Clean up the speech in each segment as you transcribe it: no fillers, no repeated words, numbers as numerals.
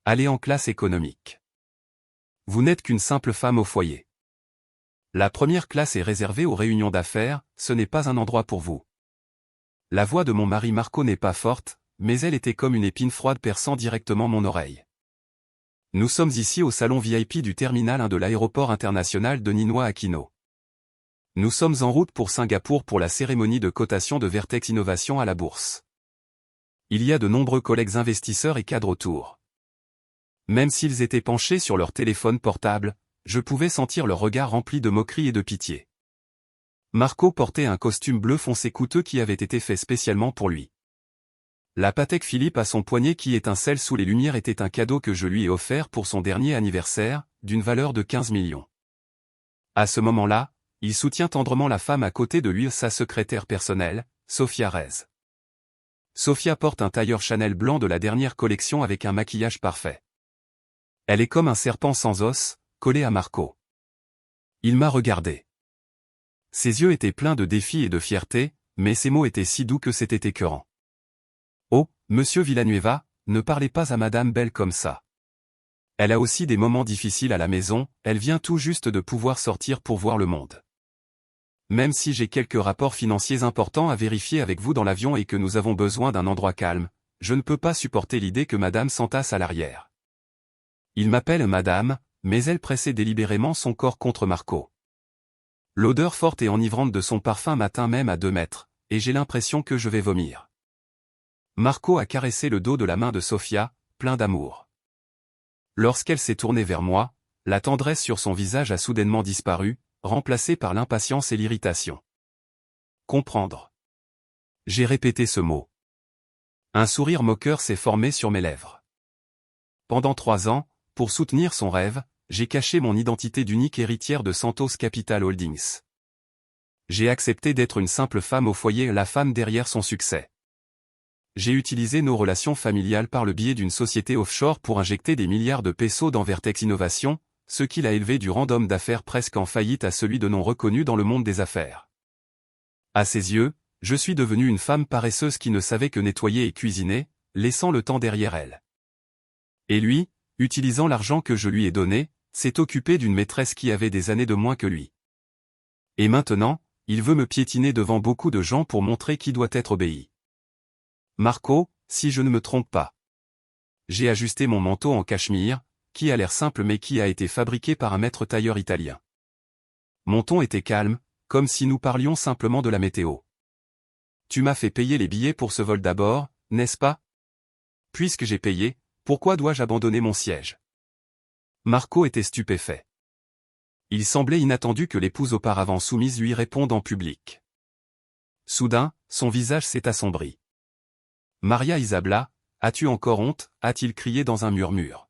Allez en classe économique. Vous n'êtes qu'une simple femme au foyer. La première classe est réservée aux réunions d'affaires, ce n'est pas un endroit pour vous. La voix de mon mari Marco n'est pas forte, mais elle était comme une épine froide perçant directement mon oreille. Nous sommes ici au salon VIP du terminal 1 de l'aéroport international de Ninoy Aquino. Nous sommes en route pour Singapour pour la cérémonie de cotation de Vertex Innovation à la bourse. Il y a de nombreux collègues investisseurs et cadres autour. Même s'ils étaient penchés sur leur téléphone portable, je pouvais sentir leur regard rempli de moquerie et de pitié. Marco portait un costume bleu foncé coûteux qui avait été fait spécialement pour lui. La Patek Philippe à son poignet qui étincelle sous les lumières était un cadeau que je lui ai offert pour son dernier anniversaire, d'une valeur de 15 millions. À ce moment-là, il soutient tendrement la femme à côté de lui, sa secrétaire personnelle, Sophia Rez. Sophia porte un tailleur Chanel blanc de la dernière collection avec un maquillage parfait. Elle est comme un serpent sans os, collé à Marco. Il m'a regardé. Ses yeux étaient pleins de défi et de fierté, mais ses mots étaient si doux que c'était écœurant. Oh, monsieur Villanueva, ne parlez pas à Madame Belle comme ça. Elle a aussi des moments difficiles à la maison, elle vient tout juste de pouvoir sortir pour voir le monde. Même si j'ai quelques rapports financiers importants à vérifier avec vous dans l'avion et que nous avons besoin d'un endroit calme, je ne peux pas supporter l'idée que Madame s'entasse à l'arrière. Il m'appelle Madame, mais elle pressait délibérément son corps contre Marco. L'odeur forte et enivrante de son parfum m'atteint même à 2 mètres, et j'ai l'impression que je vais vomir. Marco a caressé le dos de la main de Sophia, plein d'amour. Lorsqu'elle s'est tournée vers moi, la tendresse sur son visage a soudainement disparu, remplacée par l'impatience et l'irritation. Comprendre. J'ai répété ce mot. Un sourire moqueur s'est formé sur mes lèvres. Pendant 3 ans, pour soutenir son rêve, j'ai caché mon identité d'unique héritière de Santos Capital Holdings. J'ai accepté d'être une simple femme au foyer, la femme derrière son succès. J'ai utilisé nos relations familiales par le biais d'une société offshore pour injecter des milliards de pesos dans Vertex Innovation, ce qui l'a élevé du rang d'homme d'affaires presque en faillite à celui de non reconnu dans le monde des affaires. À ses yeux, je suis devenue une femme paresseuse qui ne savait que nettoyer et cuisiner, laissant le temps derrière elle. Et lui, utilisant l'argent que je lui ai donné, s'est occupé d'une maîtresse qui avait des années de moins que lui. Et maintenant, il veut me piétiner devant beaucoup de gens pour montrer qui doit être obéi. Marco, si je ne me trompe pas. J'ai ajusté mon manteau en cachemire, qui a l'air simple mais qui a été fabriqué par un maître tailleur italien. Mon ton était calme, comme si nous parlions simplement de la météo. Tu m'as fait payer les billets pour ce vol d'abord, n'est-ce pas? Puisque j'ai payé, pourquoi dois-je abandonner mon siège? Marco était stupéfait. Il semblait inattendu que l'épouse auparavant soumise lui réponde en public. Soudain, son visage s'est assombri. Maria Isabella, as-tu encore honte? A-t-il crié dans un murmure.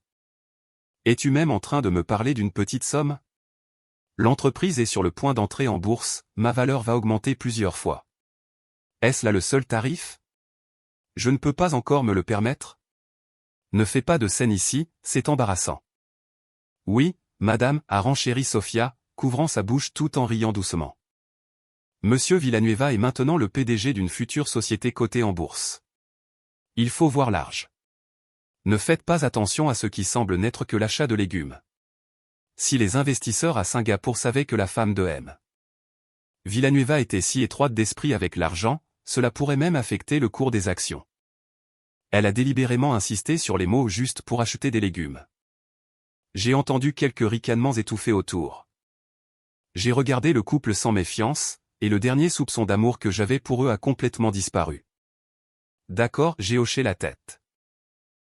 Es-tu même en train de me parler d'une petite somme? L'entreprise est sur le point d'entrer en bourse, ma valeur va augmenter plusieurs fois. Est-ce là le seul tarif? Je ne peux pas encore me le permettre? Ne fais pas de scène ici, c'est embarrassant. Oui, madame, a renchéri Sophia, couvrant sa bouche tout en riant doucement. Monsieur Villanueva est maintenant le PDG d'une future société cotée en bourse. Il faut voir large. Ne faites pas attention à ce qui semble n'être que l'achat de légumes. Si les investisseurs à Singapour savaient que la femme de M. Villanueva était si étroite d'esprit avec l'argent, cela pourrait même affecter le cours des actions. Elle a délibérément insisté sur les mots justes pour acheter des légumes. J'ai entendu quelques ricanements étouffés autour. J'ai regardé le couple sans méfiance, et le dernier soupçon d'amour que j'avais pour eux a complètement disparu. D'accord, j'ai hoché la tête.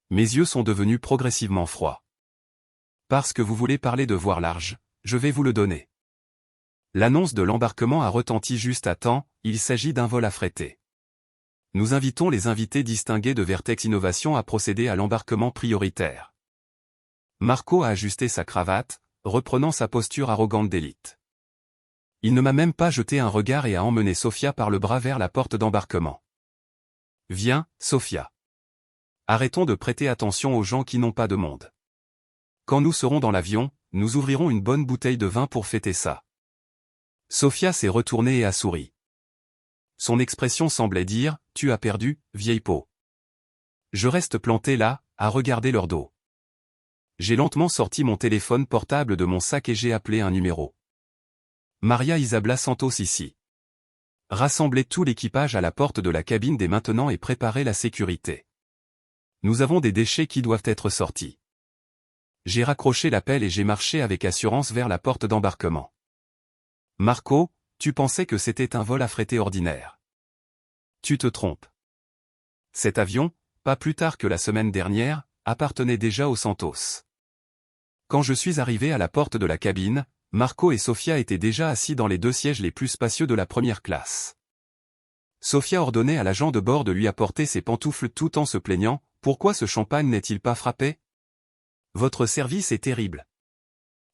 Mes yeux sont devenus progressivement froids. Parce que vous voulez parler de voir large, je vais vous le donner. L'annonce de l'embarquement a retenti juste à temps, il s'agit d'un vol affrété. Nous invitons les invités distingués de Vertex Innovation à procéder à l'embarquement prioritaire. Marco a ajusté sa cravate, reprenant sa posture arrogante d'élite. Il ne m'a même pas jeté un regard et a emmené Sophia par le bras vers la porte d'embarquement. Viens, Sophia. Arrêtons de prêter attention aux gens qui n'ont pas de monde. Quand nous serons dans l'avion, nous ouvrirons une bonne bouteille de vin pour fêter ça. Sophia s'est retournée et a souri. Son expression semblait dire, tu as perdu, vieille peau. Je reste planté là, à regarder leur dos. J'ai lentement sorti mon téléphone portable de mon sac et j'ai appelé un numéro. Maria Isabella Santos ici. Rassemblez tout l'équipage à la porte de la cabine dès maintenant et préparez la sécurité. Nous avons des déchets qui doivent être sortis. J'ai raccroché l'appel et j'ai marché avec assurance vers la porte d'embarquement. Marco, tu pensais que c'était un vol affrété ordinaire. Tu te trompes. Cet avion, pas plus tard que la semaine dernière, appartenait déjà aux Santos. Quand je suis arrivé à la porte de la cabine, Marco et Sofia étaient déjà assis dans les deux sièges les plus spacieux de la première classe. Sofia ordonnait à l'agent de bord de lui apporter ses pantoufles tout en se plaignant. Pourquoi ce champagne n'est-il pas frappé? Votre service est terrible.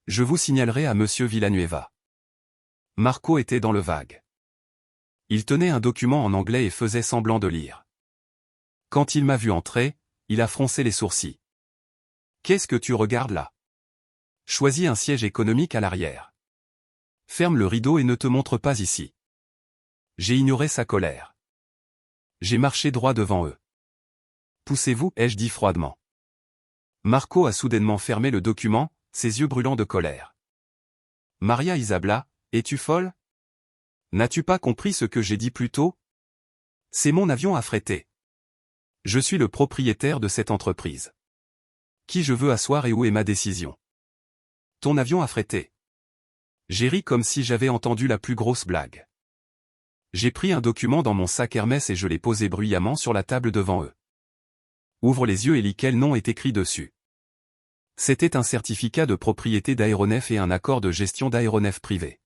Je vous signalerai à Monsieur Villanueva. Marco était dans le vague. Il tenait un document en anglais et faisait semblant de lire. Quand il m'a vu entrer, il a froncé les sourcils. Qu'est-ce que tu regardes là? Choisis un siège économique à l'arrière. Ferme le rideau et ne te montre pas ici. J'ai ignoré sa colère. J'ai marché droit devant eux. Poussez-vous, ai-je dit froidement. Marco a soudainement fermé le document, ses yeux brûlants de colère. Maria Isabella, es-tu folle? N'as-tu pas compris ce que j'ai dit plus tôt? C'est mon avion affrété. Je suis le propriétaire de cette entreprise. Qui je veux asseoir et où est ma décision? Ton avion affrété. J'ai ri comme si j'avais entendu la plus grosse blague. J'ai pris un document dans mon sac Hermès et je l'ai posé bruyamment sur la table devant eux. Ouvre les yeux et lis quel nom est écrit dessus. C'était un certificat de propriété d'aéronef et un accord de gestion d'aéronef privé.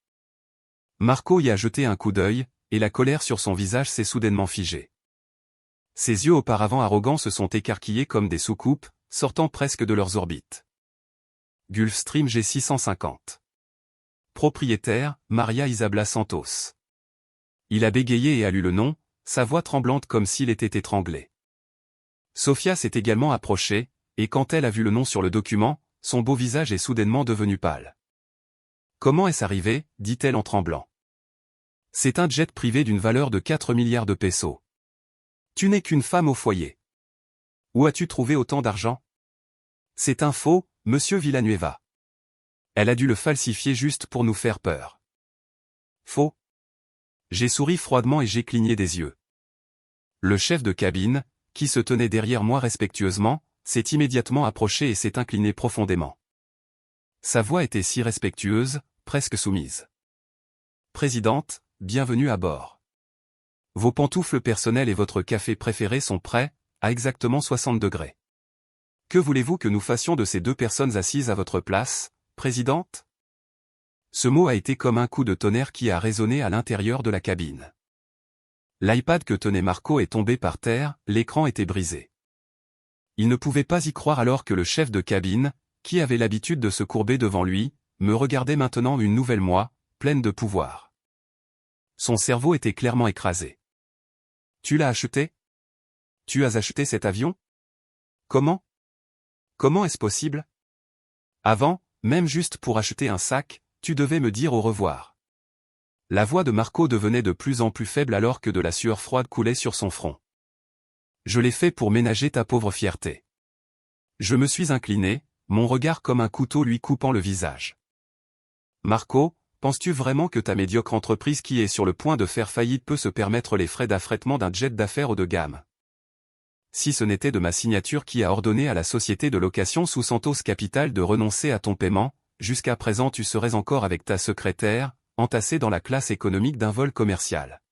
Marco y a jeté un coup d'œil, et la colère sur son visage s'est soudainement figée. Ses yeux auparavant arrogants se sont écarquillés comme des soucoupes, sortant presque de leurs orbites. Gulfstream G650. Propriétaire, Maria Isabella Santos. Il a bégayé et a lu le nom, sa voix tremblante comme s'il était étranglé. Sofia s'est également approchée, et quand elle a vu le nom sur le document, son beau visage est soudainement devenu pâle. Comment est-ce arrivé, dit-elle en tremblant. C'est un jet privé d'une valeur de 4 milliards de pesos. Tu n'es qu'une femme au foyer. Où as-tu trouvé autant d'argent? C'est un faux, Monsieur Villanueva. Elle a dû le falsifier juste pour nous faire peur. Faux. J'ai souri froidement et j'ai cligné des yeux. Le chef de cabine, qui se tenait derrière moi respectueusement, s'est immédiatement approché et s'est incliné profondément. Sa voix était si respectueuse, presque soumise. Présidente, bienvenue à bord. Vos pantoufles personnelles et votre café préféré sont prêts, à exactement 60 degrés. Que voulez-vous que nous fassions de ces deux personnes assises à votre place, présidente? Ce mot a été comme un coup de tonnerre qui a résonné à l'intérieur de la cabine. L'iPad que tenait Marco est tombé par terre, l'écran était brisé. Il ne pouvait pas y croire alors que le chef de cabine, qui avait l'habitude de se courber devant lui, me regardait maintenant une nouvelle moi, pleine de pouvoir. Son cerveau était clairement écrasé. Tu l'as acheté? Tu as acheté cet avion? Comment? Comment est-ce possible? Avant, même juste pour acheter un sac, tu devais me dire au revoir. La voix de Marco devenait de plus en plus faible alors que de la sueur froide coulait sur son front. Je l'ai fait pour ménager ta pauvre fierté. Je me suis incliné, mon regard comme un couteau lui coupant le visage. Marco, penses-tu vraiment que ta médiocre entreprise qui est sur le point de faire faillite peut se permettre les frais d'affrètement d'un jet d'affaires haut de gamme? Si ce n'était de ma signature qui a ordonné à la société de location sous Santos Capital de renoncer à ton paiement, jusqu'à présent tu serais encore avec ta secrétaire, entassée dans la classe économique d'un vol commercial.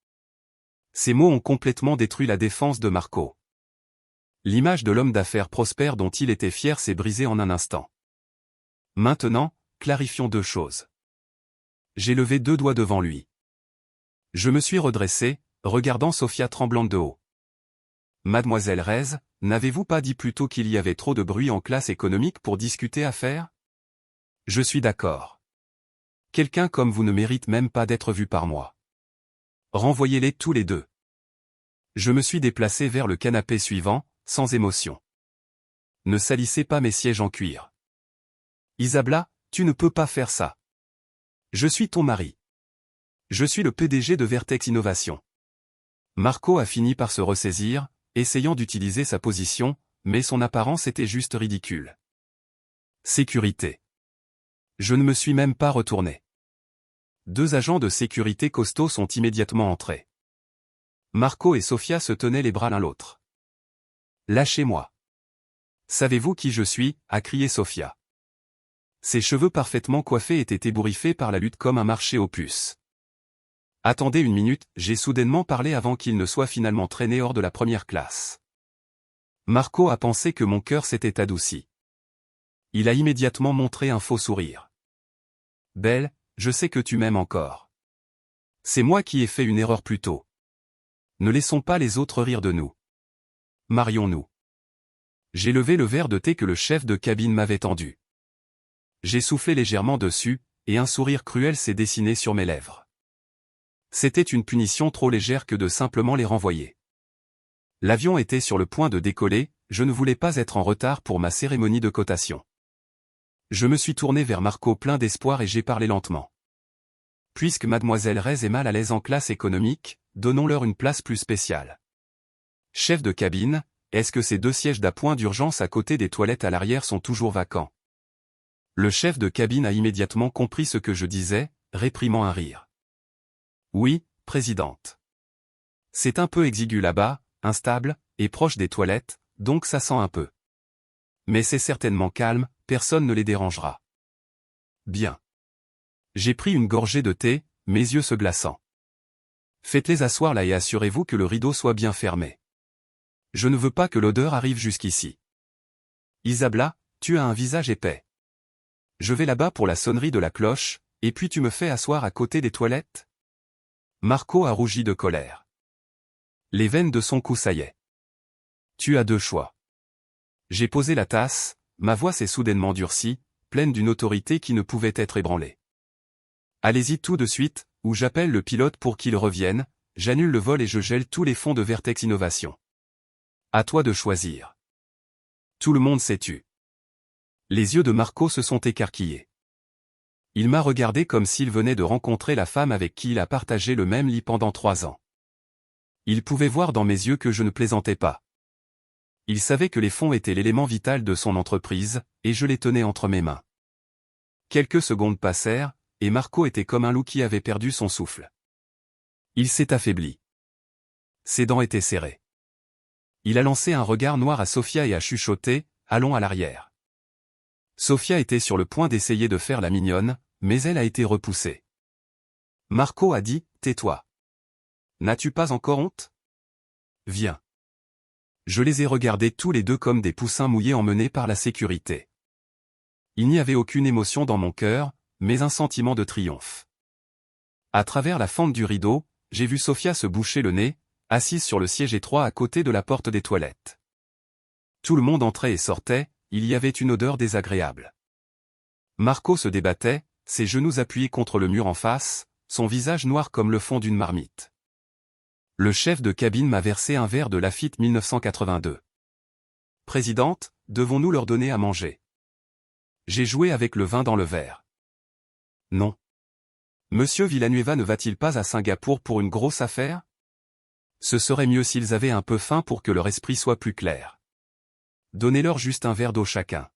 Ces mots ont complètement détruit la défense de Marco. L'image de l'homme d'affaires prospère dont il était fier s'est brisée en un instant. Maintenant, clarifions deux choses. J'ai levé deux doigts devant lui. Je me suis redressé, regardant Sofia tremblante de haut. Mademoiselle Reyes, n'avez-vous pas dit plus tôt qu'il y avait trop de bruit en classe économique pour discuter affaires? Je suis d'accord. Quelqu'un comme vous ne mérite même pas d'être vu par moi. Renvoyez-les tous les deux. Je me suis déplacé vers le canapé suivant, sans émotion. Ne salissez pas mes sièges en cuir. Isabella, tu ne peux pas faire ça. Je suis ton mari. Je suis le PDG de Vertex Innovation. Marco a fini par se ressaisir, essayant d'utiliser sa position, mais son apparence était juste ridicule. Sécurité. Je ne me suis même pas retourné. 2 agents de sécurité costauds sont immédiatement entrés. Marco et Sofia se tenaient les bras l'un l'autre. « Lâchez-moi. »« Savez-vous qui je suis » a crié Sofia. Ses cheveux parfaitement coiffés étaient ébouriffés par la lutte comme un marché aux puces. « Attendez une minute, j'ai soudainement parlé avant qu'il ne soit finalement traîné hors de la première classe. » Marco a pensé que mon cœur s'était adouci. Il a immédiatement montré un faux sourire. « Belle, je sais que tu m'aimes encore. C'est moi qui ai fait une erreur plus tôt. Ne laissons pas les autres rire de nous. Marions-nous. » J'ai levé le verre de thé que le chef de cabine m'avait tendu. J'ai soufflé légèrement dessus, et un sourire cruel s'est dessiné sur mes lèvres. C'était une punition trop légère que de simplement les renvoyer. L'avion était sur le point de décoller, je ne voulais pas être en retard pour ma cérémonie de cotation. Je me suis tourné vers Marco plein d'espoir et j'ai parlé lentement. Puisque mademoiselle Rez est mal à l'aise en classe économique, donnons-leur une place plus spéciale. Chef de cabine, est-ce que ces 2 sièges d'appoint d'urgence à côté des toilettes à l'arrière sont toujours vacants? Le chef de cabine a immédiatement compris ce que je disais, réprimant un rire. Oui, présidente. C'est un peu exigu là-bas, instable, et proche des toilettes, donc ça sent un peu. Mais c'est certainement calme, personne ne les dérangera. Bien. J'ai pris une gorgée de thé, mes yeux se glaçant. Faites-les asseoir là et assurez-vous que le rideau soit bien fermé. Je ne veux pas que l'odeur arrive jusqu'ici. Isabella, tu as un visage épais. Je vais là-bas pour la sonnerie de la cloche, et puis tu me fais asseoir à côté des toilettes? Marco a rougi de colère. Les veines de son cou saillaient. Tu as 2 choix. J'ai posé la tasse, ma voix s'est soudainement durcie, pleine d'une autorité qui ne pouvait être ébranlée. Allez-y tout de suite, ou j'appelle le pilote pour qu'il revienne, j'annule le vol et je gèle tous les fonds de Vertex Innovation. À toi de choisir. Tout le monde s'est tu. Les yeux de Marco se sont écarquillés. Il m'a regardé comme s'il venait de rencontrer la femme avec qui il a partagé le même lit pendant 3 ans. Il pouvait voir dans mes yeux que je ne plaisantais pas. Il savait que les fonds étaient l'élément vital de son entreprise, et je les tenais entre mes mains. Quelques secondes passèrent, et Marco était comme un loup qui avait perdu son souffle. Il s'est affaibli. Ses dents étaient serrées. Il a lancé un regard noir à Sofia et a chuchoté, « Allons à l'arrière ». Sofia était sur le point d'essayer de faire la mignonne, mais elle a été repoussée. Marco a dit, « Tais-toi. N'as-tu pas encore honte? Viens. » Je les ai regardés tous les 2 comme des poussins mouillés emmenés par la sécurité. Il n'y avait aucune émotion dans mon cœur, mais un sentiment de triomphe. À travers la fente du rideau, j'ai vu Sofia se boucher le nez, assise sur le siège étroit à côté de la porte des toilettes. Tout le monde entrait et sortait, il y avait une odeur désagréable. Marco se débattait, ses genoux appuyés contre le mur en face, son visage noir comme le fond d'une marmite. Le chef de cabine m'a versé un verre de Lafite 1982. « Présidente, devons-nous leur donner à manger ?» J'ai joué avec le vin dans le verre. « Non. Monsieur Villanueva ne va-t-il pas à Singapour pour une grosse affaire? Ce serait mieux s'ils avaient un peu faim pour que leur esprit soit plus clair. Donnez-leur juste un verre d'eau chacun.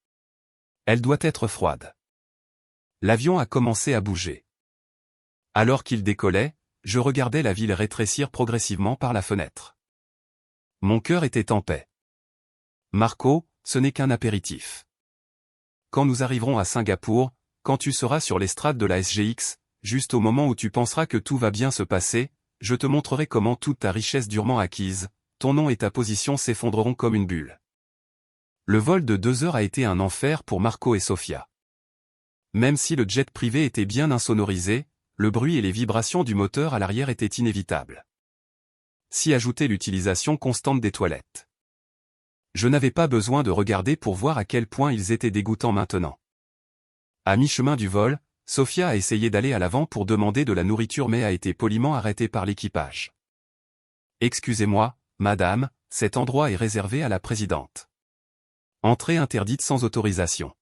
Elle doit être froide. » L'avion a commencé à bouger. Alors qu'il décollait, je regardais la ville rétrécir progressivement par la fenêtre. Mon cœur était en paix. Marco, ce n'est qu'un apéritif. Quand nous arriverons à Singapour, quand tu seras sur l'estrade de la SGX, juste au moment où tu penseras que tout va bien se passer, je te montrerai comment toute ta richesse durement acquise, ton nom et ta position s'effondreront comme une bulle. Le vol de 2 heures a été un enfer pour Marco et Sofia. Même si le jet privé était bien insonorisé, le bruit et les vibrations du moteur à l'arrière étaient inévitables. S'y ajoutait l'utilisation constante des toilettes. Je n'avais pas besoin de regarder pour voir à quel point ils étaient dégoûtants maintenant. À mi-chemin du vol, Sofia a essayé d'aller à l'avant pour demander de la nourriture mais a été poliment arrêtée par l'équipage. « Excusez-moi, madame, cet endroit est réservé à la présidente. Entrée interdite sans autorisation.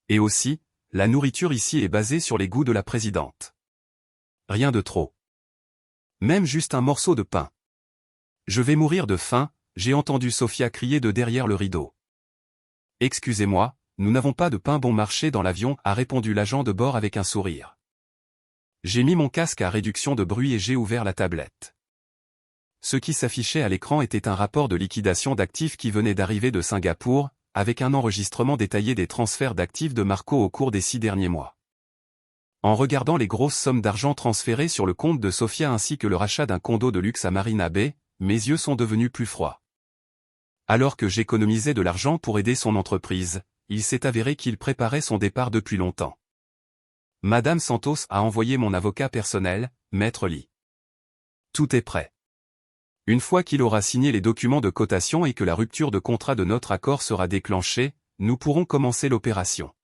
Et aussi, la nourriture ici est basée sur les goûts de la présidente. Rien de trop. Même juste un morceau de pain. Je vais mourir de faim, j'ai entendu Sofia crier de derrière le rideau. Excusez-moi, nous n'avons pas de pain bon marché dans l'avion, a répondu l'agent de bord avec un sourire. J'ai mis mon casque à réduction de bruit et j'ai ouvert la tablette. Ce qui s'affichait à l'écran était un rapport de liquidation d'actifs qui venait d'arriver de Singapour, avec un enregistrement détaillé des transferts d'actifs de Marco au cours des 6 derniers mois. En regardant les grosses sommes d'argent transférées sur le compte de Sophia ainsi que le rachat d'un condo de luxe à Marina Bay, mes yeux sont devenus plus froids. Alors que j'économisais de l'argent pour aider son entreprise, il s'est avéré qu'il préparait son départ depuis longtemps. Madame Santos a envoyé mon avocat personnel, Maître Lee. Tout est prêt. Une fois qu'il aura signé les documents de cotation et que la rupture de contrat de notre accord sera déclenchée, nous pourrons commencer l'opération.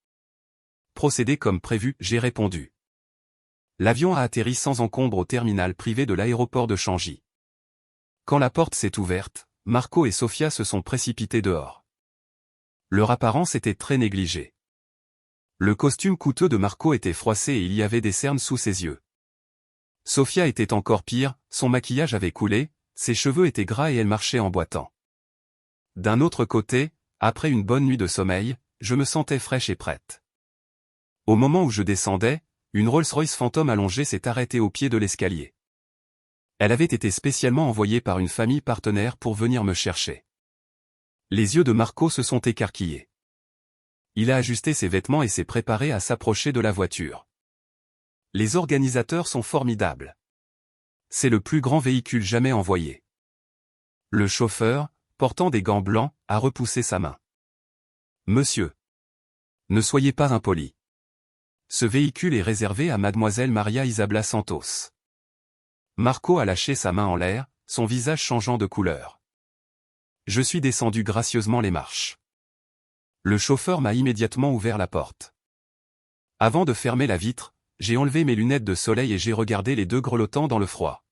Procédez comme prévu, j'ai répondu. L'avion a atterri sans encombre au terminal privé de l'aéroport de Changi. Quand la porte s'est ouverte, Marco et Sophia se sont précipités dehors. Leur apparence était très négligée. Le costume coûteux de Marco était froissé et il y avait des cernes sous ses yeux. Sophia était encore pire, son maquillage avait coulé, ses cheveux étaient gras et elle marchait en boitant. D'un autre côté, après une bonne nuit de sommeil, je me sentais fraîche et prête. Au moment où je descendais, une Rolls-Royce Phantom allongée s'est arrêtée au pied de l'escalier. Elle avait été spécialement envoyée par une famille partenaire pour venir me chercher. Les yeux de Marco se sont écarquillés. Il a ajusté ses vêtements et s'est préparé à s'approcher de la voiture. Les organisateurs sont formidables. C'est le plus grand véhicule jamais envoyé. Le chauffeur, portant des gants blancs, a repoussé sa main. Monsieur. Ne soyez pas impoli. Ce véhicule est réservé à Mademoiselle Maria Isabella Santos. Marco a lâché sa main en l'air, son visage changeant de couleur. Je suis descendu gracieusement les marches. Le chauffeur m'a immédiatement ouvert la porte. Avant de fermer la vitre, j'ai enlevé mes lunettes de soleil et j'ai regardé les deux grelottants dans le froid.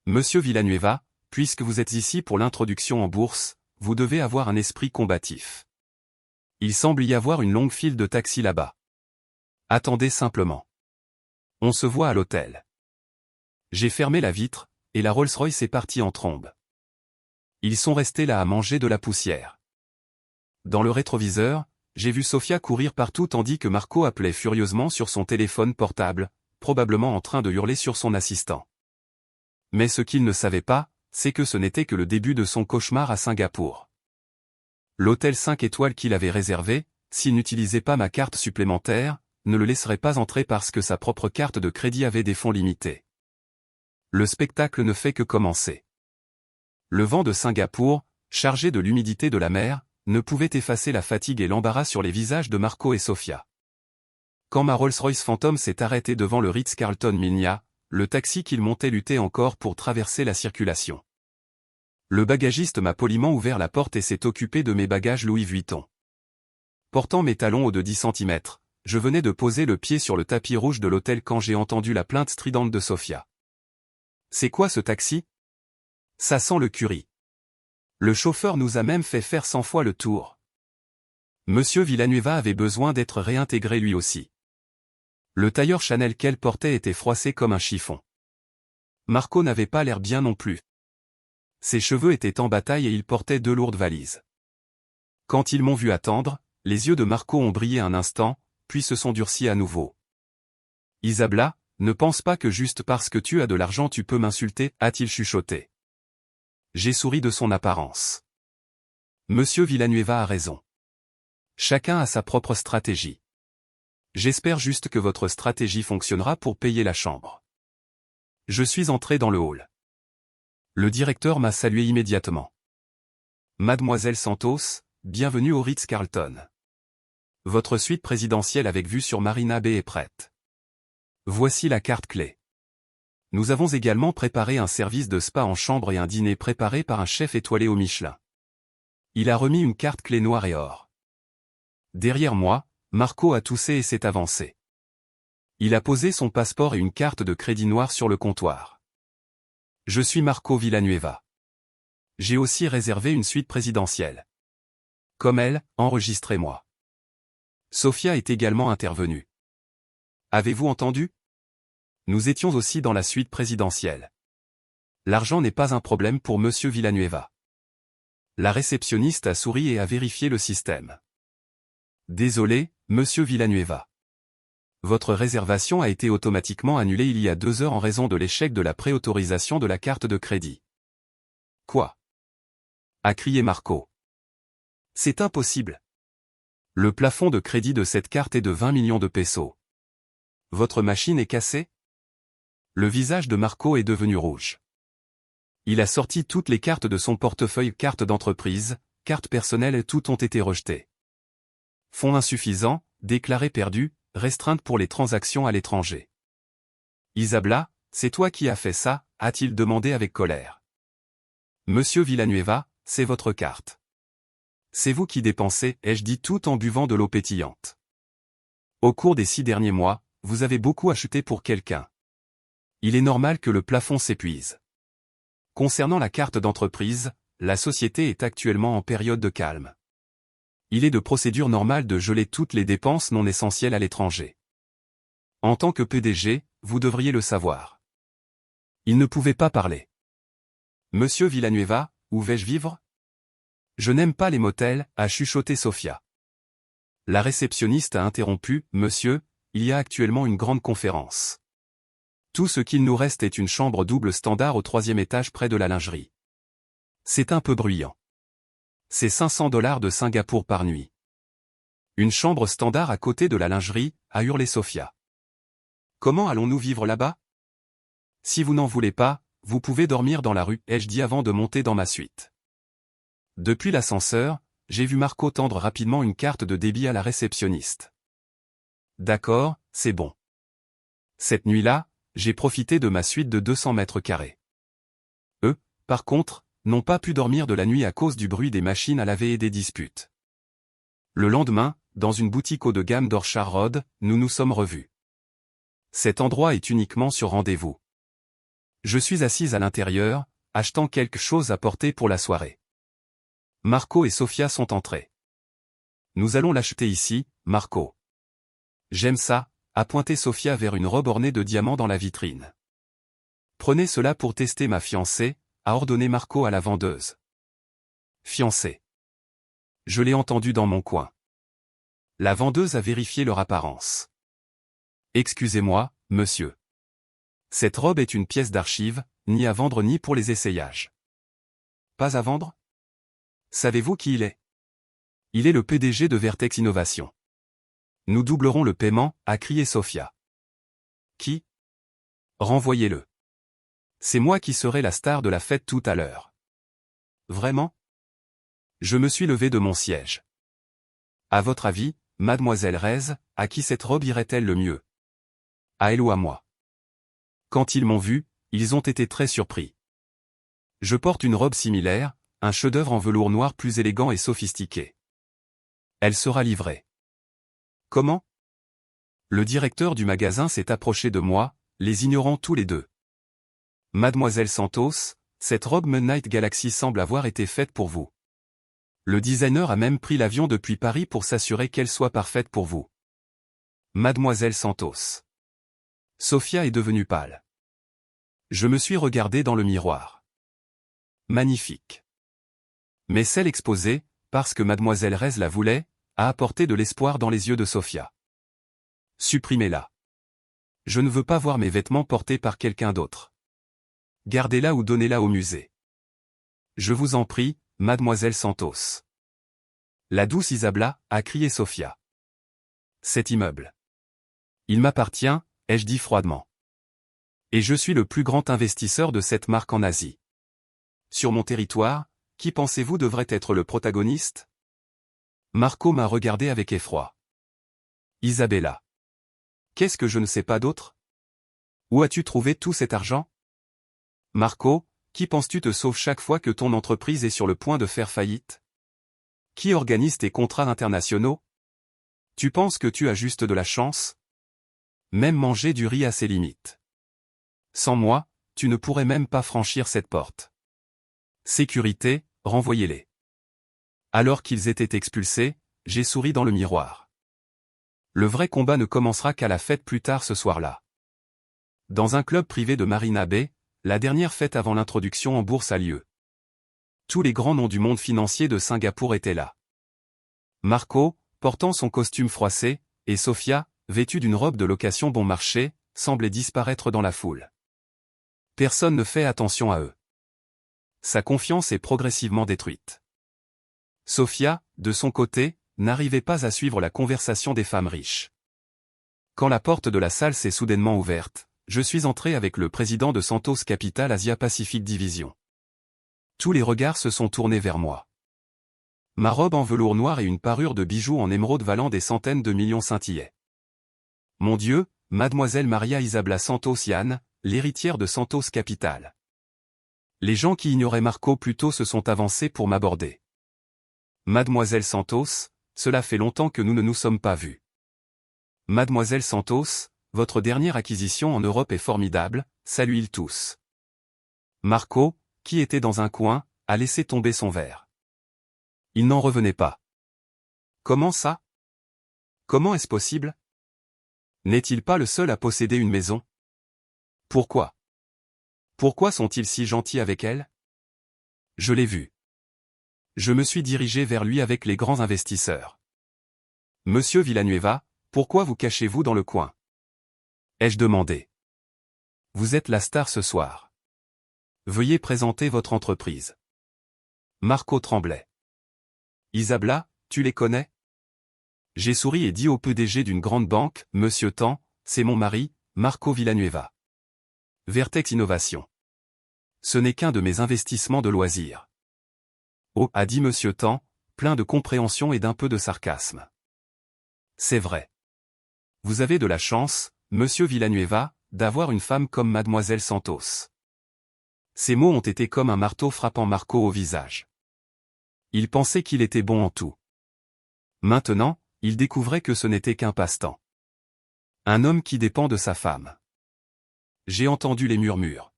Monsieur Villanueva, puisque vous êtes ici pour l'introduction en bourse, vous devez avoir un esprit combatif. Il semble y avoir une longue file de taxis là-bas. Attendez simplement. On se voit à l'hôtel. J'ai fermé la vitre, et la Rolls-Royce est partie en trombe. Ils sont restés là à manger de la poussière. Dans le rétroviseur, j'ai vu Sophia courir partout tandis que Marco appelait furieusement sur son téléphone portable, probablement en train de hurler sur son assistant. Mais ce qu'il ne savait pas, c'est que ce n'était que le début de son cauchemar à Singapour. L'hôtel 5 étoiles qu'il avait réservé, s'il n'utilisait pas ma carte supplémentaire, ne le laisserait pas entrer parce que sa propre carte de crédit avait des fonds limités. Le spectacle ne fait que commencer. Le vent de Singapour, chargé de l'humidité de la mer, ne pouvait effacer la fatigue et l'embarras sur les visages de Marco et Sophia. Quand ma Rolls-Royce Phantom s'est arrêtée devant le Ritz-Carlton Minya, le taxi qu'il montait luttait encore pour traverser la circulation. Le bagagiste m'a poliment ouvert la porte et s'est occupé de mes bagages Louis Vuitton. Portant mes talons hauts de 10 cm, je venais de poser le pied sur le tapis rouge de l'hôtel quand j'ai entendu la plainte stridente de Sophia. « C'est quoi ce taxi ? Ça sent le curry. Le chauffeur nous a même fait faire 100 fois le tour. » Monsieur Villanueva avait besoin d'être réintégré lui aussi. Le tailleur Chanel qu'elle portait était froissé comme un chiffon. Marco n'avait pas l'air bien non plus. Ses cheveux étaient en bataille et il portait 2 lourdes valises. Quand ils m'ont vu attendre, les yeux de Marco ont brillé un instant, puis se sont durcis à nouveau. « Isabella, ne pense pas que juste parce que tu as de l'argent tu peux m'insulter, a-t-il chuchoté. J'ai souri de son apparence. Monsieur Villanueva a raison. Chacun a sa propre stratégie. J'espère juste que votre stratégie fonctionnera pour payer la chambre. Je suis entré dans le hall. Le directeur m'a salué immédiatement. Mademoiselle Santos, bienvenue au Ritz-Carlton. Votre suite présidentielle avec vue sur Marina Bay est prête. Voici la carte clé. Nous avons également préparé un service de spa en chambre et un dîner préparé par un chef étoilé au Michelin. Il a remis une carte clé noire et or. Derrière moi, Marco a toussé et s'est avancé. Il a posé son passeport et une carte de crédit noire sur le comptoir. Je suis Marco Villanueva. J'ai aussi réservé une suite présidentielle. Comme elle, enregistrez-moi. Sophia est également intervenue. Avez-vous entendu ? Nous étions aussi dans la suite présidentielle. L'argent n'est pas un problème pour Monsieur Villanueva. La réceptionniste a souri et a vérifié le système. Désolé, monsieur Villanueva. Votre réservation a été automatiquement annulée il y a 2 heures en raison de l'échec de la préautorisation de la carte de crédit. Quoi? A crié Marco. C'est impossible. Le plafond de crédit de cette carte est de 20 millions de pesos. Votre machine est cassée? Le visage de Marco est devenu rouge. Il a sorti toutes les cartes de son portefeuille, cartes d'entreprise, cartes personnelles, et toutes ont été rejetées. Fonds insuffisants, déclarés perdus, restreintes pour les transactions à l'étranger. Isabella, c'est toi qui as fait ça, a-t-il demandé avec colère. Monsieur Villanueva, c'est votre carte. C'est vous qui dépensez, ai-je dit tout en buvant de l'eau pétillante. Au cours des 6 derniers mois, vous avez beaucoup acheté pour quelqu'un. Il est normal que le plafond s'épuise. Concernant la carte d'entreprise, la société est actuellement en période de calme. Il est de procédure normale de geler toutes les dépenses non essentielles à l'étranger. En tant que PDG, vous devriez le savoir. Il ne pouvait pas parler. Monsieur Villanueva, où vais-je vivre? Je n'aime pas les motels, a chuchoté Sofia. La réceptionniste a interrompu, monsieur, il y a actuellement une grande conférence. Tout ce qu'il nous reste est une chambre double standard au 3e étage près de la lingerie. C'est un peu bruyant. C'est $500 de Singapour par nuit. Une chambre standard à côté de la lingerie, a hurlé Sofia. Comment allons-nous vivre là-bas? Si vous n'en voulez pas, vous pouvez dormir dans la rue, ai-je dit avant de monter dans ma suite. Depuis l'ascenseur, j'ai vu Marco tendre rapidement une carte de débit à la réceptionniste. D'accord, c'est bon. Cette nuit-là, j'ai profité de ma suite de 200 mètres carrés. Eux, par contre, n'ont pas pu dormir de la nuit à cause du bruit des machines à laver et des disputes. Le lendemain, dans une boutique haut de gamme d'Orchard Road, nous nous sommes revus. Cet endroit est uniquement sur rendez-vous. Je suis assise à l'intérieur, achetant quelque chose à porter pour la soirée. Marco et Sofia sont entrés. Nous allons l'acheter ici, Marco. J'aime ça, a pointé Sofia vers une robe ornée de diamants dans la vitrine. Prenez cela pour tester ma fiancée, a ordonné Marco à la vendeuse. Fiancée. Je l'ai entendu dans mon coin. La vendeuse a vérifié leur apparence. Excusez-moi, monsieur. Cette robe est une pièce d'archive, ni à vendre ni pour les essayages. Pas à vendre? Savez-vous qui il est? Il est le PDG de Vertex Innovation. Nous doublerons le paiement, a crié Sofia. Qui? Renvoyez-le. C'est moi qui serai la star de la fête tout à l'heure. Vraiment? Je me suis levé de mon siège. À votre avis, mademoiselle Rez, à qui cette robe irait-elle le mieux? À elle ou à moi? Quand ils m'ont vu, ils ont été très surpris. Je porte une robe similaire, un chef-d'œuvre en velours noir plus élégant et sophistiqué. Elle sera livrée. Comment? Le directeur du magasin s'est approché de moi, les ignorant tous les deux. Mademoiselle Santos, cette robe Midnight Galaxy semble avoir été faite pour vous. Le designer a même pris l'avion depuis Paris pour s'assurer qu'elle soit parfaite pour vous. Mademoiselle Santos. Sofia est devenue pâle. Je me suis regardé dans le miroir. Magnifique. Mais celle exposée, parce que mademoiselle Rez la voulait, a apporté de l'espoir dans les yeux de Sofia. Supprimez-la. Je ne veux pas voir mes vêtements portés par quelqu'un d'autre. Gardez-la ou donnez-la au musée. Je vous en prie, mademoiselle Santos. La douce Isabella, a crié Sofia. Cet immeuble. Il m'appartient, ai-je dit froidement. Et je suis le plus grand investisseur de cette marque en Asie. Sur mon territoire, qui pensez-vous devrait être le protagoniste? Marco m'a regardé avec effroi. Isabella. Qu'est-ce que je ne sais pas d'autre? Où as-tu trouvé tout cet argent? Marco, qui penses-tu te sauve chaque fois que ton entreprise est sur le point de faire faillite? Qui organise tes contrats internationaux? Tu penses que tu as juste de la chance? Même manger du riz a ses limites. Sans moi, tu ne pourrais même pas franchir cette porte. Sécurité, renvoyez-les. Alors qu'ils étaient expulsés, j'ai souri dans le miroir. Le vrai combat ne commencera qu'à la fête plus tard ce soir-là. Dans un club privé de Marina Bay, la dernière fête avant l'introduction en bourse a lieu. Tous les grands noms du monde financier de Singapour étaient là. Marco, portant son costume froissé, et Sofia, vêtue d'une robe de location bon marché, semblait disparaître dans la foule. Personne ne fait attention à eux. Sa confiance est progressivement détruite. Sofia, de son côté, n'arrivait pas à suivre la conversation des femmes riches. Quand la porte de la salle s'est soudainement ouverte, je suis entré avec le président de Santos Capital Asia Pacific Division. Tous les regards se sont tournés vers moi. Ma robe en velours noir et une parure de bijoux en émeraude valant des centaines de millions scintillaient. Mon Dieu, mademoiselle Maria Isabella Santos Yann, l'héritière de Santos Capital. Les gens qui ignoraient Marco plus tôt se sont avancés pour m'aborder. Mademoiselle Santos, cela fait longtemps que nous ne nous sommes pas vus. Mademoiselle Santos, votre dernière acquisition en Europe est formidable, saluent-ils tous. Marco, qui était dans un coin, a laissé tomber son verre. Il n'en revenait pas. Comment ça? Comment est-ce possible? N'est-il pas le seul à posséder une maison? Pourquoi? Pourquoi sont-ils si gentils avec elle? Je l'ai vu. Je me suis dirigé vers lui avec les grands investisseurs. Monsieur Villanueva, pourquoi vous cachez-vous dans le coin? Ai-je demandé. Vous êtes la star ce soir. Veuillez présenter votre entreprise. Marco tremblait. Isabella, tu les connais? J'ai souri et dit au PDG d'une grande banque, Monsieur Tan, c'est mon mari, Marco Villanueva. Vertex Innovation. Ce n'est qu'un de mes investissements de loisirs. Oh, a dit Monsieur Tan, plein de compréhension et d'un peu de sarcasme. C'est vrai. Vous avez de la chance, Monsieur Villanueva, d'avoir une femme comme Mademoiselle Santos. Ces mots ont été comme un marteau frappant Marco au visage. Il pensait qu'il était bon en tout. Maintenant, il découvrait que ce n'était qu'un passe-temps. Un homme qui dépend de sa femme. J'ai entendu les murmures.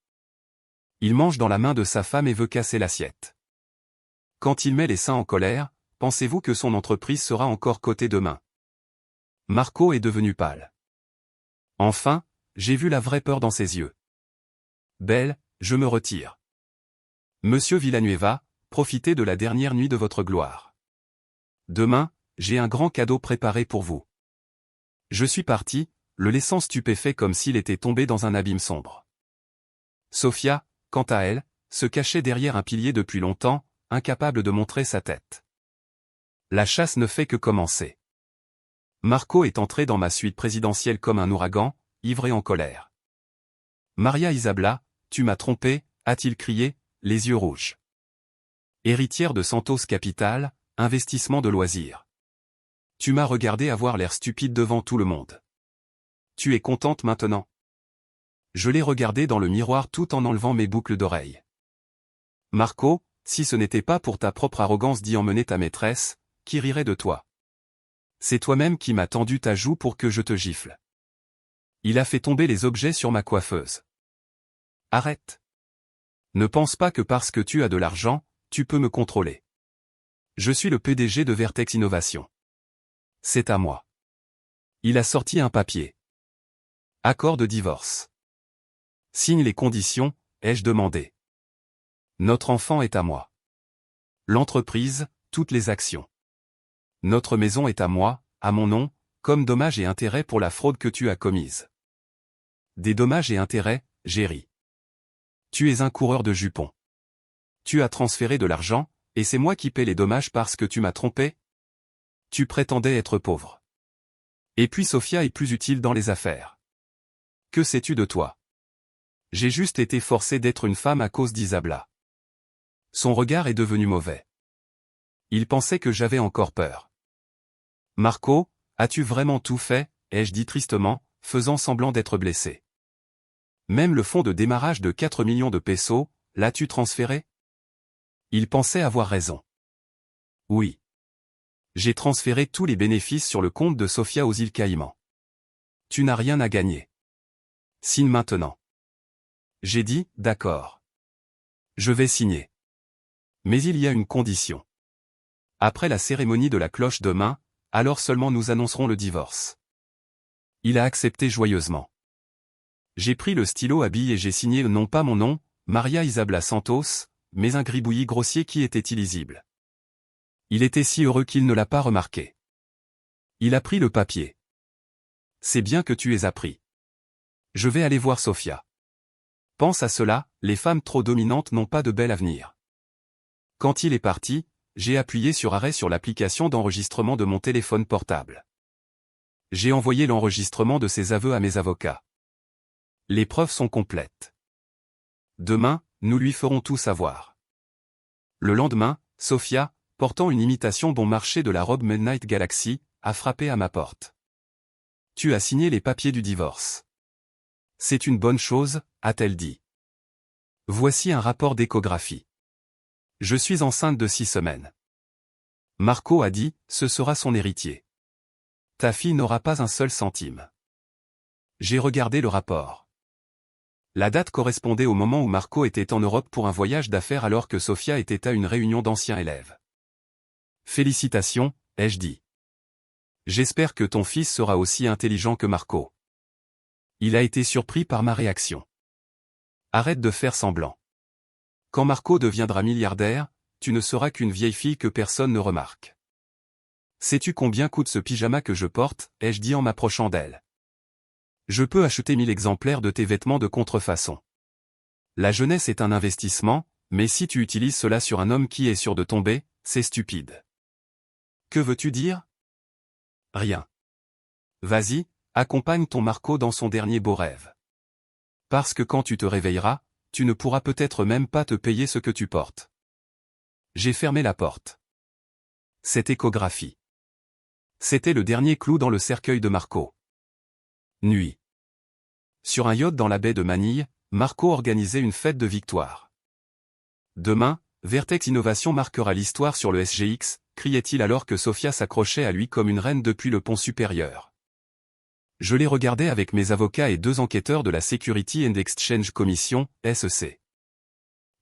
Il mange dans la main de sa femme et veut casser l'assiette. Quand il met les seins en colère, pensez-vous que son entreprise sera encore cotée demain? Marco est devenu pâle. Enfin, j'ai vu la vraie peur dans ses yeux. Belle, je me retire. Monsieur Villanueva, profitez de la dernière nuit de votre gloire. Demain, j'ai un grand cadeau préparé pour vous. Je suis parti, le laissant stupéfait comme s'il était tombé dans un abîme sombre. Sofia, quant à elle, se cachait derrière un pilier depuis longtemps, incapable de montrer sa tête. La chasse ne fait que commencer. Marco est entré dans ma suite présidentielle comme un ouragan, ivre et en colère. Maria Isabella, tu m'as trompé, a-t-il crié, les yeux rouges. Héritière de Santos Capital, investissement de loisirs. Tu m'as regardé avoir l'air stupide devant tout le monde. Tu es contente maintenant? Je l'ai regardé dans le miroir tout en enlevant mes boucles d'oreilles. Marco, si ce n'était pas pour ta propre arrogance d'y emmener ta maîtresse, qui rirait de toi? C'est toi-même qui m'as tendu ta joue pour que je te gifle. Il a fait tomber les objets sur ma coiffeuse. Arrête. Ne pense pas que parce que tu as de l'argent, tu peux me contrôler. Je suis le PDG de Vertex Innovation. C'est à moi. Il a sorti un papier. Accord de divorce. Signe les conditions, ai-je demandé. Notre enfant est à moi. L'entreprise, toutes les actions. Notre maison est à moi, à mon nom, comme dommages et intérêts pour la fraude que tu as commise. Des dommages et intérêts, j'ai ri. Tu es un coureur de jupons. Tu as transféré de l'argent, et c'est moi qui paie les dommages parce que tu m'as trompé? Tu prétendais être pauvre. Et puis Sofia est plus utile dans les affaires. Que sais-tu de toi? J'ai juste été forcé d'être une femme à cause d'Isabella. Son regard est devenu mauvais. Il pensait que j'avais encore peur. Marco, as-tu vraiment tout fait, ai-je dit tristement, faisant semblant d'être blessé. Même le fonds de démarrage de 4 millions de pesos, l'as-tu transféré? Il pensait avoir raison. Oui. J'ai transféré tous les bénéfices sur le compte de Sofia aux îles Caïmans. Tu n'as rien à gagner. Signe maintenant. J'ai dit, d'accord. Je vais signer. Mais il y a une condition. Après la cérémonie de la cloche demain, alors seulement nous annoncerons le divorce. Il a accepté joyeusement. J'ai pris le stylo à billes et j'ai signé non pas mon nom, Maria Isabella Santos, mais un gribouillis grossier qui était illisible. Il était si heureux qu'il ne l'a pas remarqué. Il a pris le papier. C'est bien que tu aies appris. Je vais aller voir Sophia. Pense à cela, les femmes trop dominantes n'ont pas de bel avenir. Quand il est parti, j'ai appuyé sur arrêt sur l'application d'enregistrement de mon téléphone portable. J'ai envoyé l'enregistrement de ses aveux à mes avocats. Les preuves sont complètes. Demain, nous lui ferons tout savoir. Le lendemain, Sophia, portant une imitation bon marché de la robe Midnight Galaxy, a frappé à ma porte. Tu as signé les papiers du divorce. C'est une bonne chose, a-t-elle dit. Voici un rapport d'échographie. Je suis enceinte de 6 semaines. Marco a dit, ce sera son héritier. Ta fille n'aura pas un seul centime. J'ai regardé le rapport. La date correspondait au moment où Marco était en Europe pour un voyage d'affaires alors que Sophia était à une réunion d'anciens élèves. Félicitations, ai-je dit. J'espère que ton fils sera aussi intelligent que Marco. Il a été surpris par ma réaction. Arrête de faire semblant. Quand Marco deviendra milliardaire, tu ne seras qu'une vieille fille que personne ne remarque. Sais-tu combien coûte ce pyjama que je porte, ai-je dit en m'approchant d'elle. Je peux acheter 1000 exemplaires de tes vêtements de contrefaçon. La jeunesse est un investissement, mais si tu utilises cela sur un homme qui est sûr de tomber, c'est stupide. Que veux-tu dire? Rien. Vas-y, accompagne ton Marco dans son dernier beau rêve. Parce que quand tu te réveilleras, tu ne pourras peut-être même pas te payer ce que tu portes. J'ai fermé la porte. Cette échographie. C'était le dernier clou dans le cercueil de Marco. Nuit. Sur un yacht dans la baie de Manille, Marco organisait une fête de victoire. Demain, Vertex Innovation marquera l'histoire sur le SGX, criait-il alors que Sophia s'accrochait à lui comme une reine depuis le pont supérieur. Je les regardais avec mes avocats et 2 enquêteurs de la Security and Exchange Commission, SEC.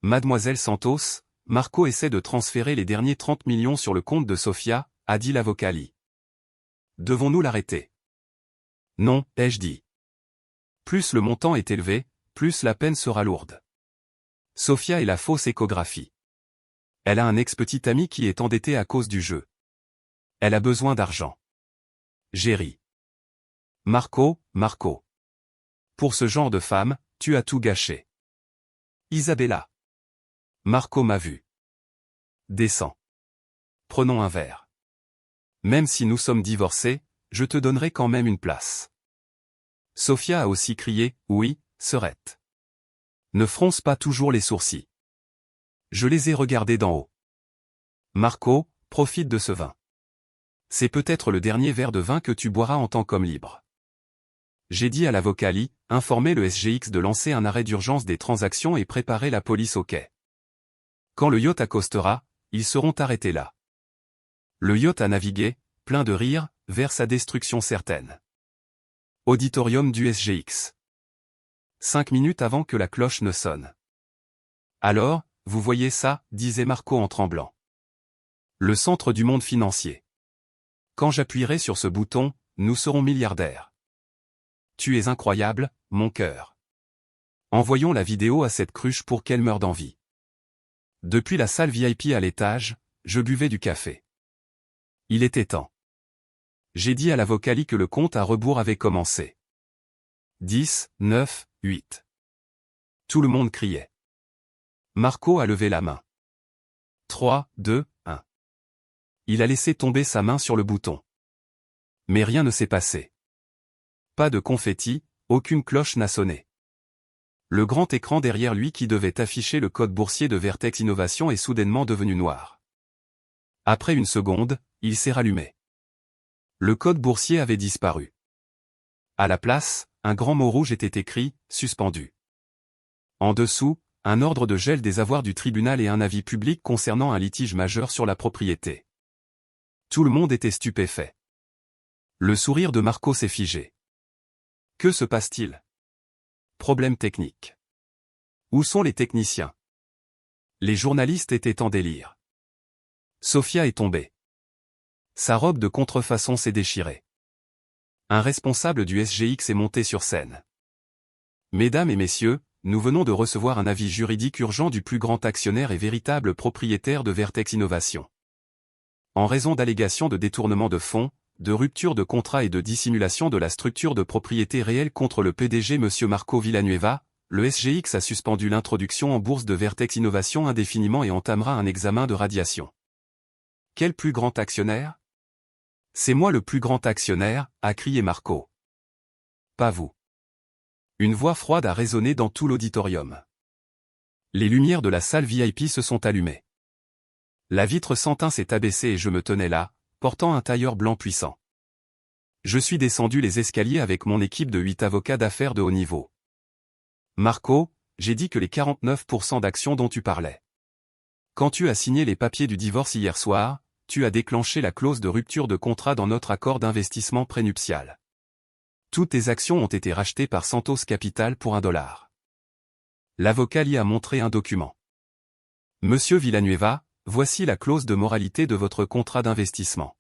Mademoiselle Santos, Marco essaie de transférer les derniers 30 millions sur le compte de Sophia, a dit l'avocat Lee. Devons-nous l'arrêter? Non, ai-je dit. Plus le montant est élevé, plus la peine sera lourde. Sophia est la fausse échographie. Elle a un ex-petit ami qui est endetté à cause du jeu. Elle a besoin d'argent. J'ai ri. Marco. Pour ce genre de femme, tu as tout gâché. Isabella. Marco m'a vu. Descends. Prenons un verre. Même si nous sommes divorcés, je te donnerai quand même une place. Sophia a aussi crié, oui, Serette. Ne fronce pas toujours les sourcils. Je les ai regardés d'en haut. Marco, profite de ce vin. C'est peut-être le dernier verre de vin que tu boiras en tant qu'homme libre. J'ai dit à l'avocat Lee, informer le SGX de lancer un arrêt d'urgence des transactions et préparer la police au quai. Quand le yacht accostera, ils seront arrêtés là. Le yacht a navigué, plein de rire, vers sa destruction certaine. Auditorium du SGX. 5 minutes avant que la cloche ne sonne. Alors, vous voyez ça, disait Marco en tremblant. Le centre du monde financier. Quand j'appuierai sur ce bouton, nous serons milliardaires. Tu es incroyable, mon cœur. Envoyons la vidéo à cette cruche pour qu'elle meure d'envie. Depuis la salle VIP à l'étage, je buvais du café. Il était temps. J'ai dit à l'avocat Lee que le compte à rebours avait commencé. 10, 9, 8. Tout le monde criait. Marco a levé la main. 3, 2, 1. Il a laissé tomber sa main sur le bouton. Mais rien ne s'est passé. Pas de confetti, aucune cloche n'a sonné. Le grand écran derrière lui qui devait afficher le code boursier de Vertex Innovation est soudainement devenu noir. Après une seconde, il s'est rallumé. Le code boursier avait disparu. À la place, un grand mot rouge était écrit, suspendu. En dessous, un ordre de gel des avoirs du tribunal et un avis public concernant un litige majeur sur la propriété. Tout le monde était stupéfait. Le sourire de Marco s'est figé. Que se passe-t-il? Problème technique. Où sont les techniciens? Les journalistes étaient en délire. Sophia est tombée. Sa robe de contrefaçon s'est déchirée. Un responsable du SGX est monté sur scène. Mesdames et messieurs, nous venons de recevoir un avis juridique urgent du plus grand actionnaire et véritable propriétaire de Vertex Innovation. En raison d'allégations de détournement de fonds, de rupture de contrat et de dissimulation de la structure de propriété réelle contre le PDG M. Marco Villanueva, le SGX a suspendu l'introduction en bourse de Vertex Innovation indéfiniment et entamera un examen de radiation. Quel plus grand actionnaire? C'est moi le plus grand actionnaire, a crié Marco. Pas vous. Une voix froide a résonné dans tout l'auditorium. Les lumières de la salle VIP se sont allumées. La vitre sans teint s'est abaissée et je me tenais là, portant un tailleur blanc puissant. Je suis descendu les escaliers avec mon équipe de 8 avocats d'affaires de haut niveau. Marco, j'ai dit que les 49% d'actions dont tu parlais. Quand tu as signé les papiers du divorce hier soir, tu as déclenché la clause de rupture de contrat dans notre accord d'investissement prénuptial. Toutes tes actions ont été rachetées par Santos Capital pour $1. L'avocat lui a montré un document. Monsieur Villanueva, voici la clause de moralité de votre contrat d'investissement.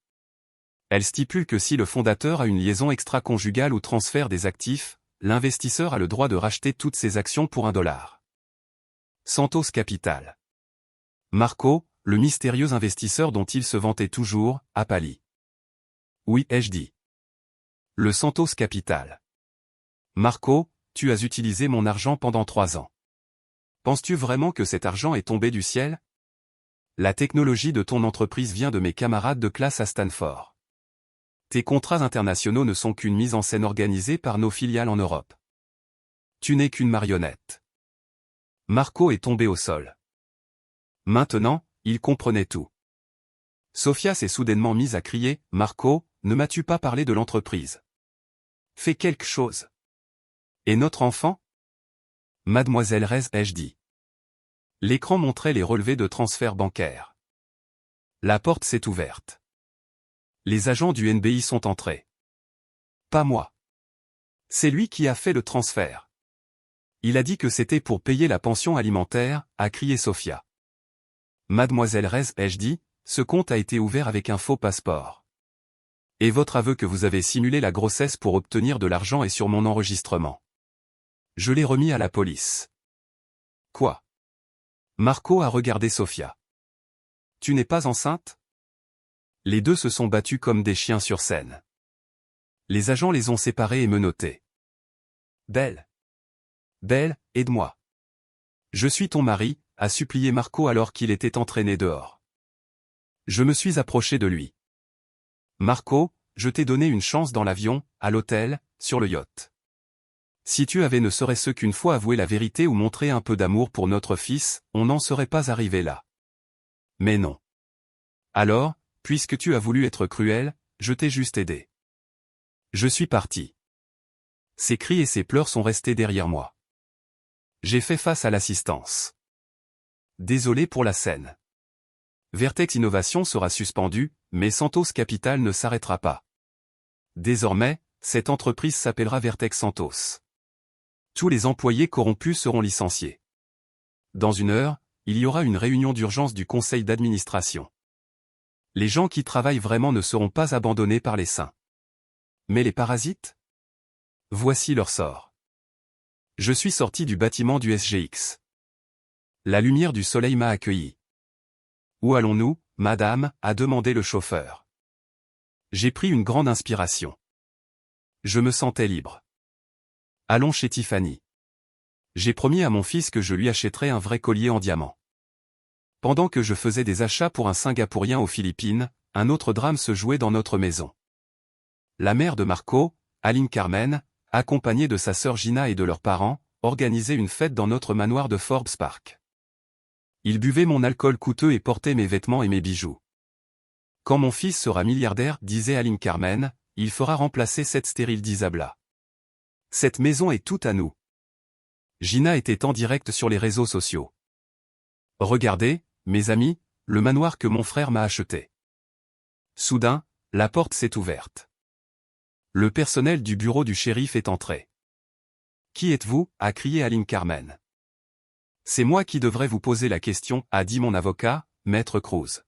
Elle stipule que si le fondateur a une liaison extra-conjugale ou transfère des actifs, l'investisseur a le droit de racheter toutes ses actions pour $1. Santos Capital. Marco, le mystérieux investisseur dont il se vantait toujours, a pâli. Oui, ai-je dit. Le Santos Capital. Marco, tu as utilisé mon argent pendant 3 ans. Penses-tu vraiment que cet argent est tombé du ciel? La technologie de ton entreprise vient de mes camarades de classe à Stanford. Tes contrats internationaux ne sont qu'une mise en scène organisée par nos filiales en Europe. Tu n'es qu'une marionnette. Marco est tombé au sol. Maintenant, il comprenait tout. Sophia s'est soudainement mise à crier « Marco, ne m'as-tu pas parlé de l'entreprise? Fais quelque chose. Et notre enfant? Mademoiselle Rez, ai-je dit. L'écran montrait les relevés de transfert bancaire. La porte s'est ouverte. Les agents du NBI sont entrés. Pas moi. C'est lui qui a fait le transfert. Il a dit que c'était pour payer la pension alimentaire, a crié Sophia. Mademoiselle Rez, ai-je dit, ce compte a été ouvert avec un faux passeport. Et votre aveu que vous avez simulé la grossesse pour obtenir de l'argent est sur mon enregistrement. Je l'ai remis à la police. Quoi? Marco a regardé Sophia. Tu n'es pas enceinte? Les deux se sont battus comme des chiens sur scène. Les agents les ont séparés et menottés. Belle. Belle, aide-moi. Je suis ton mari, a supplié Marco alors qu'il était entraîné dehors. Je me suis approché de lui. Marco, je t'ai donné une chance dans l'avion, à l'hôtel, sur le yacht. Si tu avais ne serait-ce qu'une fois avoué la vérité ou montré un peu d'amour pour notre fils, on n'en serait pas arrivé là. Mais non. Alors, puisque tu as voulu être cruel, je t'ai juste aidé. Je suis parti. Ses cris et ses pleurs sont restés derrière moi. J'ai fait face à l'assistance. Désolé pour la scène. Vertex Innovation sera suspendu, mais Santos Capital ne s'arrêtera pas. Désormais, cette entreprise s'appellera Vertex Santos. Tous les employés corrompus seront licenciés. Dans 1 heure, il y aura une réunion d'urgence du conseil d'administration. Les gens qui travaillent vraiment ne seront pas abandonnés par les saints. Mais les parasites? Voici leur sort. Je suis sorti du bâtiment du SGX. La lumière du soleil m'a accueilli. Où allons-nous, madame, a demandé le chauffeur. J'ai pris une grande inspiration. Je me sentais libre. Allons chez Tiffany. J'ai promis à mon fils que je lui achèterais un vrai collier en diamant. Pendant que je faisais des achats pour un Singapourien aux Philippines, un autre drame se jouait dans notre maison. La mère de Marco, Aline Carmen, accompagnée de sa sœur Gina et de leurs parents, organisait une fête dans notre manoir de Forbes Park. Ils buvaient mon alcool coûteux et portaient mes vêtements et mes bijoux. Quand mon fils sera milliardaire, disait Aline Carmen, il fera remplacer cette stérile d'Isabella. Cette maison est toute à nous. Gina était en direct sur les réseaux sociaux. Regardez, mes amis, le manoir que mon frère m'a acheté. Soudain, la porte s'est ouverte. Le personnel du bureau du shérif est entré. Qui êtes-vous? A crié Aline Carmen. C'est moi qui devrais vous poser la question, a dit mon avocat, Maître Cruz.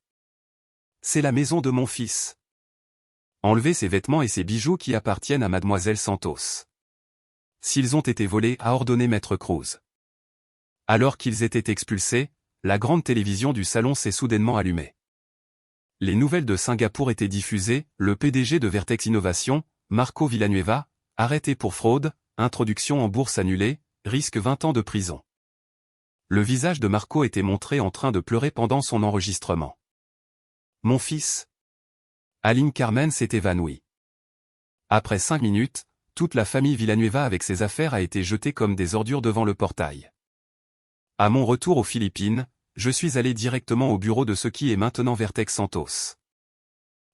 C'est la maison de mon fils. Enlevez ses vêtements et ses bijoux qui appartiennent à mademoiselle Santos. S'ils ont été volés, a ordonné Maître Cruz. Alors qu'ils étaient expulsés, la grande télévision du salon s'est soudainement allumée. les nouvelles de Singapour étaient diffusées, le PDG de Vertex Innovation, Marco Villanueva, arrêté pour fraude, introduction en bourse annulée, risque 20 ans de prison. Le visage de Marco était montré en train de pleurer pendant son enregistrement. Mon fils. Aline Carmen s'est évanouie. Après 5 minutes, toute la famille Villanueva avec ses affaires a été jetée comme des ordures devant le portail. À mon retour aux Philippines, je suis allé directement au bureau de ce qui est maintenant Vertex Santos.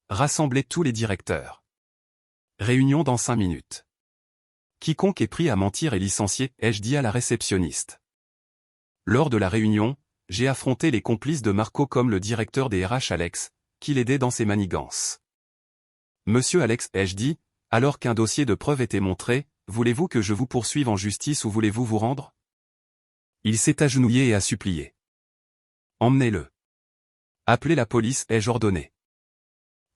Rassembler tous les directeurs. Réunion dans 5 minutes. Quiconque est pris à mentir est licencié, ai-je dit à la réceptionniste. Lors de la réunion, j'ai affronté les complices de Marco comme le directeur des RH Alex, qui l'aidait dans ses manigances. Monsieur Alex, ai-je dit, alors qu'un dossier de preuve était montré, voulez-vous que je vous poursuive en justice ou voulez-vous vous rendre? Il s'est agenouillé et a supplié. Emmenez-le. Appelez la police, ai-je ordonné.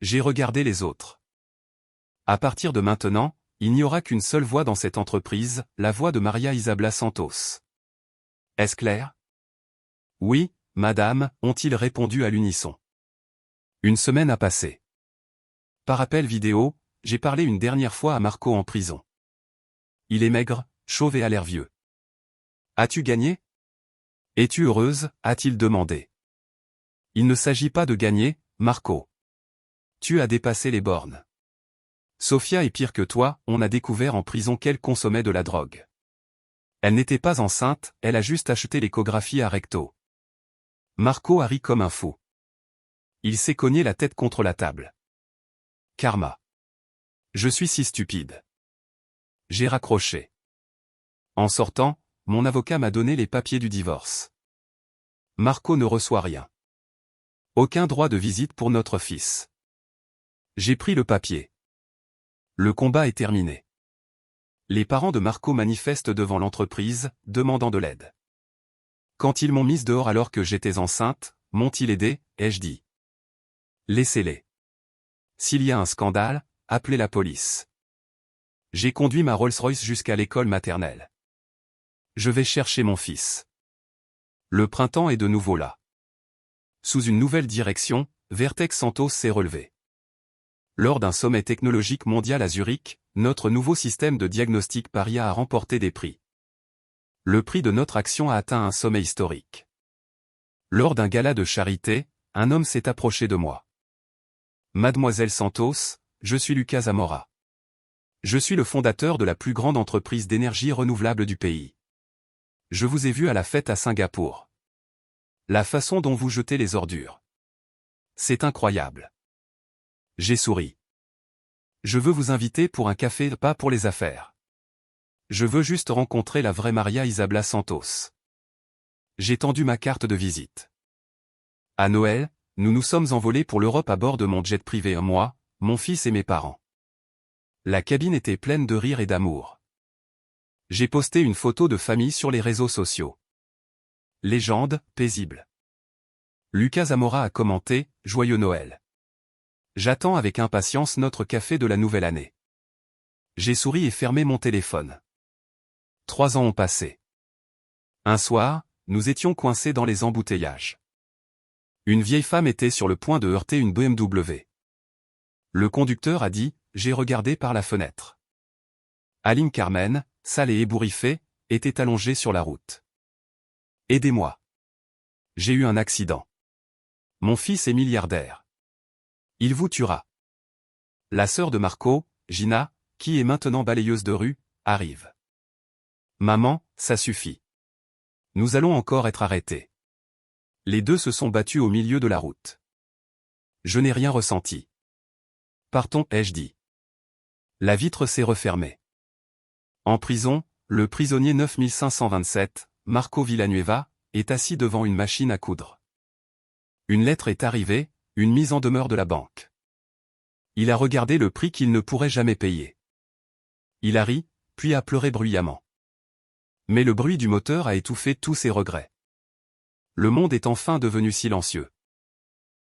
J'ai regardé les autres. À partir de maintenant, il n'y aura qu'une seule voix dans cette entreprise, la voix de Maria Isabella Santos. Est-ce clair? Oui, madame, ont-ils répondu à l'unisson. Une semaine a passé. Par appel vidéo, j'ai parlé une dernière fois à Marco en prison. Il est maigre, chauve et a l'air vieux. As-tu gagné? Es-tu heureuse? A-t-il demandé. Il ne s'agit pas de gagner, Marco. Tu as dépassé les bornes. Sophia est pire que toi, on a découvert en prison qu'elle consommait de la drogue. Elle n'était pas enceinte, elle a juste acheté l'échographie à recto. Marco a ri comme un fou. Il s'est cogné la tête contre la table. Karma. Je suis si stupide. J'ai raccroché. En sortant, mon avocat m'a donné les papiers du divorce. Marco ne reçoit rien. Aucun droit de visite pour notre fils. J'ai pris le papier. Le combat est terminé. Les parents de Marco manifestent devant l'entreprise, demandant de l'aide. Quand ils m'ont mise dehors alors que j'étais enceinte, m'ont-ils aidé, ai-je dit. Laissez-les. S'il y a un scandale, appelez la police. J'ai conduit ma Rolls-Royce jusqu'à l'école maternelle. Je vais chercher mon fils. Le printemps est de nouveau là. Sous une nouvelle direction, Vertex Santos s'est relevé. Lors d'un sommet technologique mondial à Zurich, notre nouveau système de diagnostic Paria a remporté des prix. Le prix de notre action a atteint un sommet historique. Lors d'un gala de charité, un homme s'est approché de moi. Mademoiselle Santos, je suis Lucas Zamora. Je suis le fondateur de la plus grande entreprise d'énergie renouvelable du pays. Je vous ai vu à la fête à Singapour. La façon dont vous jetez les ordures. C'est incroyable. J'ai souri. Je veux vous inviter pour un café, pas pour les affaires. Je veux juste rencontrer la vraie Maria Isabella Santos. J'ai tendu ma carte de visite. À Noël, nous nous sommes envolés pour l'Europe à bord de mon jet privé, moi, mon fils et mes parents. La cabine était pleine de rire et d'amour. J'ai posté une photo de famille sur les réseaux sociaux. Légende, paisible. Lucas Zamora a commenté, joyeux Noël. J'attends avec impatience notre café de la nouvelle année. J'ai souri et fermé mon téléphone. 3 ans ont passé. Un soir, nous étions coincés dans les embouteillages. Une vieille femme était sur le point de heurter une BMW. Le conducteur a dit, j'ai regardé par la fenêtre. Aline Carmen, sale et ébouriffée, était allongée sur la route. Aidez-moi. J'ai eu un accident. Mon fils est milliardaire. Il vous tuera. La sœur de Marco, Gina, qui est maintenant balayeuse de rue, arrive. Maman, ça suffit. Nous allons encore être arrêtés. Les deux se sont battus au milieu de la route. Je n'ai rien ressenti. Partons, ai-je dit. La vitre s'est refermée. En prison, le prisonnier 9527, Marco Villanueva, est assis devant une machine à coudre. Une lettre est arrivée, une mise en demeure de la banque. Il a regardé le prix qu'il ne pourrait jamais payer. Il a ri, puis a pleuré bruyamment. Mais le bruit du moteur a étouffé tous ses regrets. Le monde est enfin devenu silencieux.